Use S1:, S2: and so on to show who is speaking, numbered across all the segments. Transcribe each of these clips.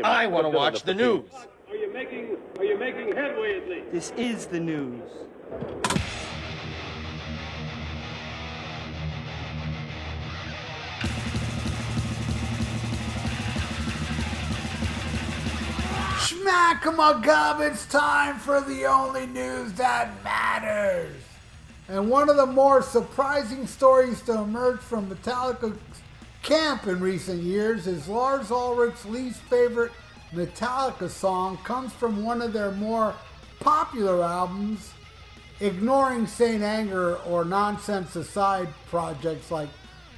S1: I want to watch the news.
S2: Are you making headway at least?
S3: This is the news.
S4: Schmack-em-a-gub, it's time for the only news that matters. And one of the more surprising stories to emerge from Metallica's camp in recent years is Lars Ulrich's least favorite Metallica song comes from one of their more popular albums, ignoring Saint Anger or Nonsense Aside projects like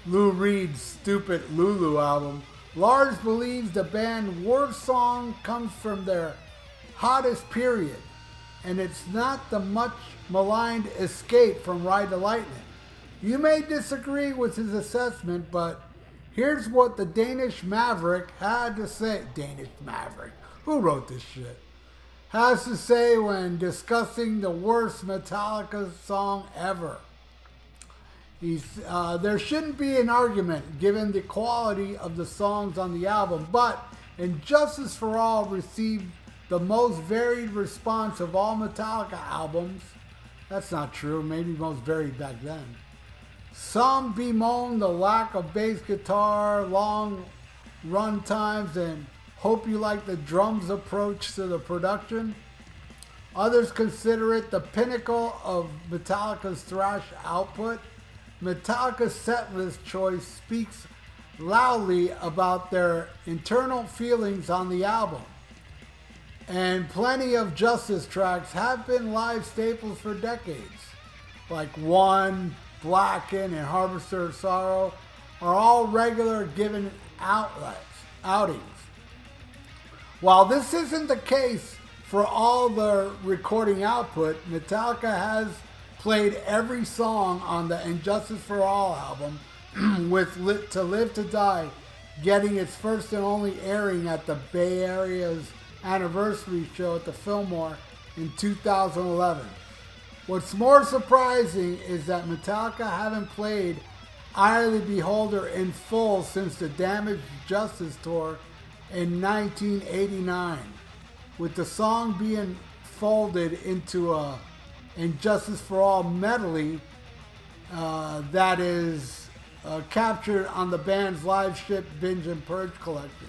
S4: Lou Reed's stupid Lulu album. Lars believes the band's worst song comes from their hottest period, and it's not the much maligned Escape from Ride the Lightning. You may disagree with his assessment, but here's what the Danish Maverick had to say. Danish Maverick? Who wrote this shit? Has to say when discussing the worst Metallica song ever. There shouldn't be an argument given the quality of the songs on the album, but Injustice for All received the most varied response of all Metallica albums. That's not true, maybe most varied back then. Some bemoan the lack of bass guitar, long run times, and hope you like the drums approach to the production. Others consider it the pinnacle of Metallica's thrash output. Metallica's setlist choice speaks loudly about their internal feelings on the album. And plenty of Justice tracks have been live staples for decades, like One, Blackened, and Harvester of Sorrow are all regular given outings. While this isn't the case for all their recording output, Metallica has played every song on the Injustice for All album, with To Live to Die getting its first and only airing at the Bay Area's anniversary show at the Fillmore in 2011. What's more surprising is that Metallica haven't played Eye of the Beholder in full since the Damaged Justice tour in 1989, with the song being folded into a Injustice for All medley that is captured on the band's live shit Binge and Purge collection.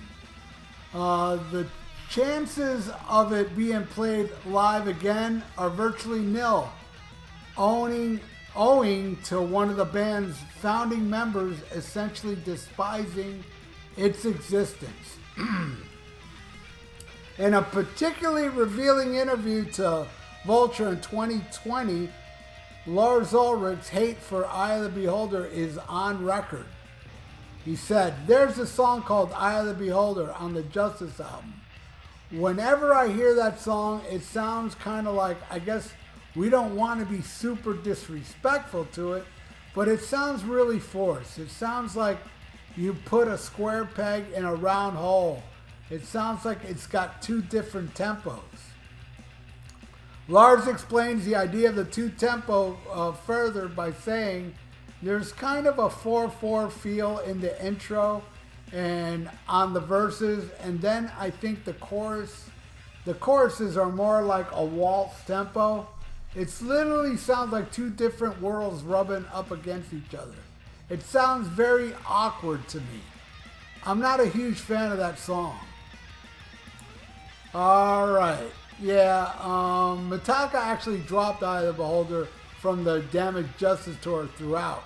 S4: The chances of it being played live again are virtually nil, owing to one of the band's founding members essentially despising its existence. In a particularly revealing interview to Vulture in 2020, Lars Ulrich's hate for Eye of the Beholder is on record. He said, "There's a song called Eye of the Beholder on the Justice album. Whenever I hear that song, it sounds kind of like, I guess we don't want to be super disrespectful to it, but it sounds really forced. It sounds like you put a square peg in a round hole. It sounds like it's got two different tempos." Lars explains the idea of the two-tempo further by saying there's kind of a 4/4 feel in the intro and on the verses, and then I think the choruses are more like a waltz tempo. It literally sounds like two different worlds rubbing up against each other. It sounds very awkward to me. I'm not a huge fan of that song. Alright. Yeah, Metallica actually dropped Eye of the Beholder from the Damaged Justice tour throughout,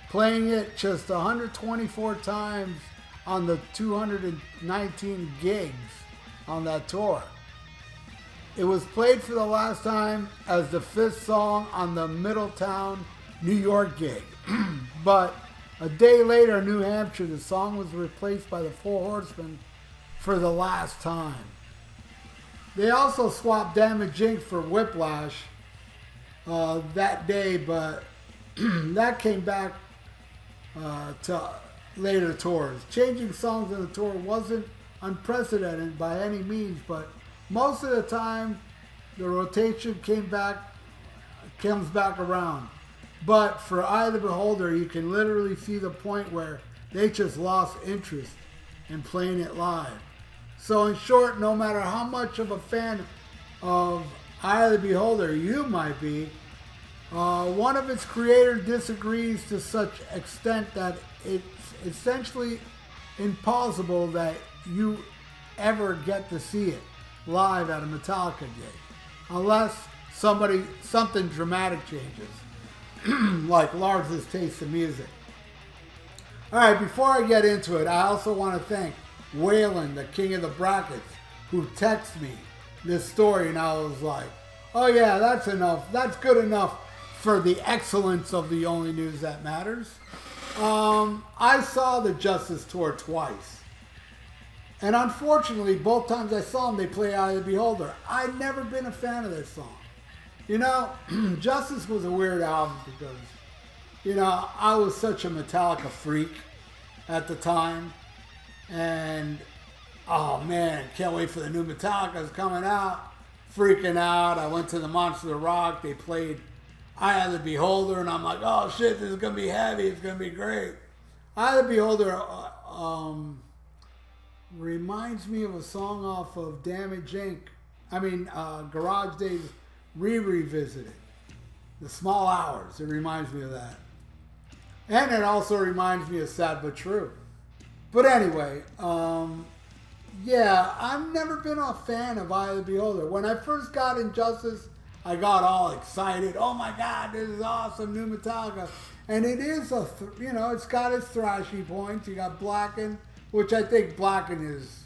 S4: playing it just 124 times on the 219 gigs on that tour. It was played for the last time as the fifth song on the Middletown, New York gig. But a day later in New Hampshire, the song was replaced by the Four Horsemen for the last time. They also swapped Damage Inc. for Whiplash that day, but that came back to later tours. Changing songs in the tour wasn't unprecedented by any means, but most of the time the rotation comes back around. But for Eye of the Beholder, you can literally see the point where they just lost interest in playing it live. So in short, no matter how much of a fan of Eye of the Beholder you might be, one of its creators disagrees to such extent that it's essentially impossible that you ever get to see it live at a Metallica gig, unless something dramatic changes, like Lars' taste in music. All right, before I get into it, I also want to thank Waylon, the king of the brackets, who texted me this story, and I was like, oh yeah, that's enough. That's good enough for the excellence of the only news that matters. I saw the Justice tour twice. And unfortunately, both times I saw them, they play Eye of the Beholder. I'd never been a fan of this song. You know, Justice was a weird album because, you know, I was such a Metallica freak at the time. And, oh man, can't wait for the new Metallica's coming out. Freaking out. I went to the Monster of Rock. They played Eye of the Beholder, and I'm like, oh shit, this is going to be heavy. It's going to be great. Eye of the Beholder reminds me of a song off of Damage Inc. Garage Days Revisited. The Small Hours. It reminds me of that. And it also reminds me of Sad But True. But anyway, yeah, I've never been a fan of Eye of the Beholder. When I first got Injustice, I got all excited. Oh my God, this is awesome, new Metallica. And it is it's got its thrashy points. You got Blackened, which I think Blackened is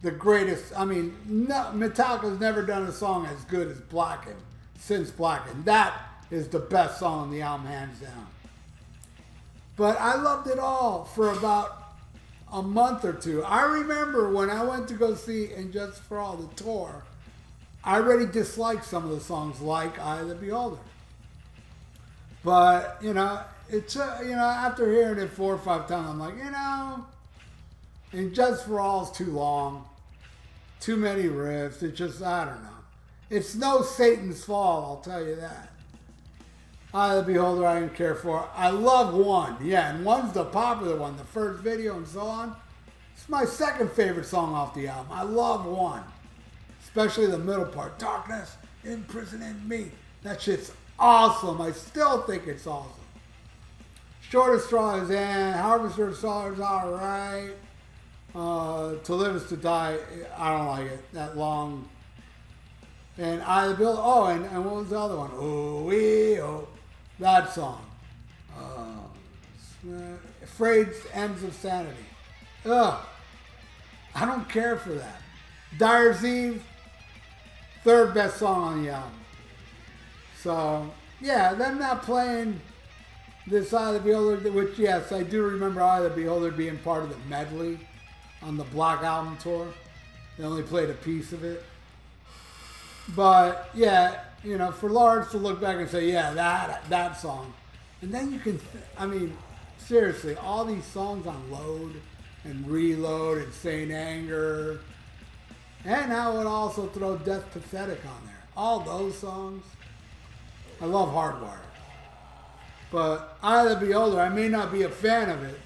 S4: the greatest. I mean, Metallica's never done a song as good as Blackened since Blackened. That is the best song on the album, hands down. But I loved it all for about a month or two. I remember when I went to go see Injustice for All, the tour, I already disliked some of the songs like Eye of the Beholder. But, it's, after hearing it 4 or 5 times, I'm like, Injustice for All is too long. Too many riffs. It's just, I don't know. It's no Satan's Fall, I'll tell you that. Eye of the Beholder, I didn't care for. I love One. Yeah, and One's the popular one, the first video and so on. It's my second favorite song off the album. I love One. Especially the middle part. Darkness imprisoning me. That shit's awesome. I still think it's awesome. Shortest Straw is Harvester of Stars is alright. To Live is to Die, I don't like it. That long. And Eye of the Beholder. Oh, and what was the other one? Oh. That song. Afraid's Ends of Sanity. Ugh. I don't care for that. Dyer's Eve, third best song on the album. So, yeah, them not playing this Eye of the Beholder, which, yes, I do remember Eye of the Beholder being part of the medley on the Black Album tour. They only played a piece of it. But, yeah, for Lars to look back and say, yeah, that song. And then you can, seriously, all these songs on Load and Reload and Saint Anger. And I would also throw Death Pathetic on there. All those songs. I love Hardwired. But Eye of the Beholder, I may not be a fan of it,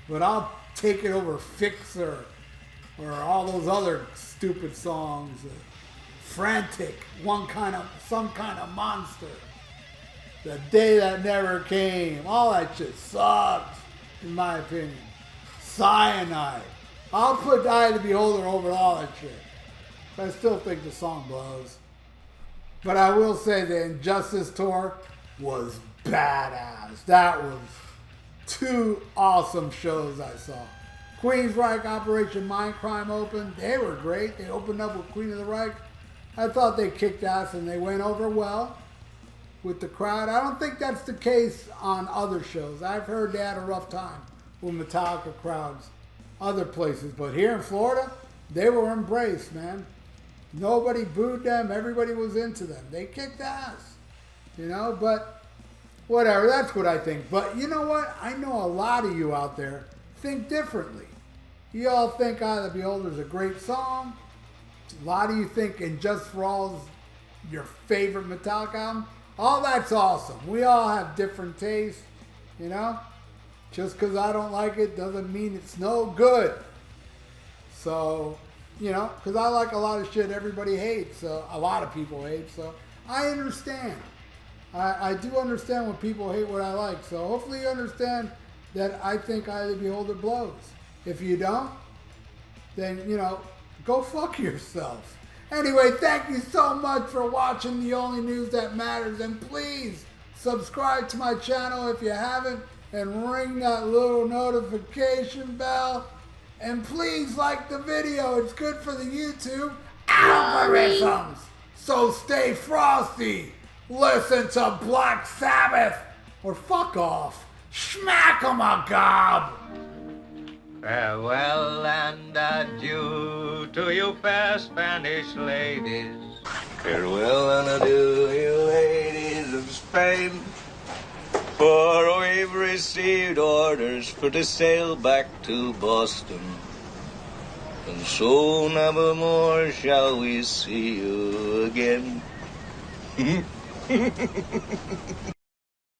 S4: but I'll take it over Fixer or all those other stupid songs. Frantic, some kind of monster. The Day That Never Came. All that shit sucks, in my opinion. Cyanide. I'll put Eye of the Beholder over all that shit. But I still think the song blows. But I will say the Injustice tour was badass. That was 2 awesome shows I saw. Queensryche, Operation Mindcrime opened. They were great. They opened up with Queen of the Reich. I thought they kicked ass and they went over well with the crowd. I don't think that's the case on other shows. I've heard they had a rough time with Metallica crowds other places. But here in Florida, they were embraced, man. Nobody booed them. Everybody was into them. They kicked ass, but whatever. That's what I think. But you know what? I know a lot of you out there think differently. You all think Eye of the Beholder is a great song. A lot of you think Injustice for All is your favorite Metallica album. All that's awesome. We all have different tastes, Just because I don't like it doesn't mean it's no good. So, you know, because I like a lot of shit everybody hates, so a lot of people hate, so I understand. I do understand when people hate what I like, so hopefully you understand that I think Eye of the Beholder blows. If you don't, then, you know, go fuck yourself. Anyway, thank you so much for watching The Only News That Matters, and please subscribe to my channel if you haven't, and ring that little notification bell, and please like the video. It's good for the YouTube algorithms. So stay frosty. Listen to Black Sabbath, or fuck off. Smack 'em a gob.
S1: Farewell and adieu to you fair Spanish ladies. Farewell and adieu, you ladies of Spain. For we've received orders for to sail back to Boston. And so never more shall we see you again.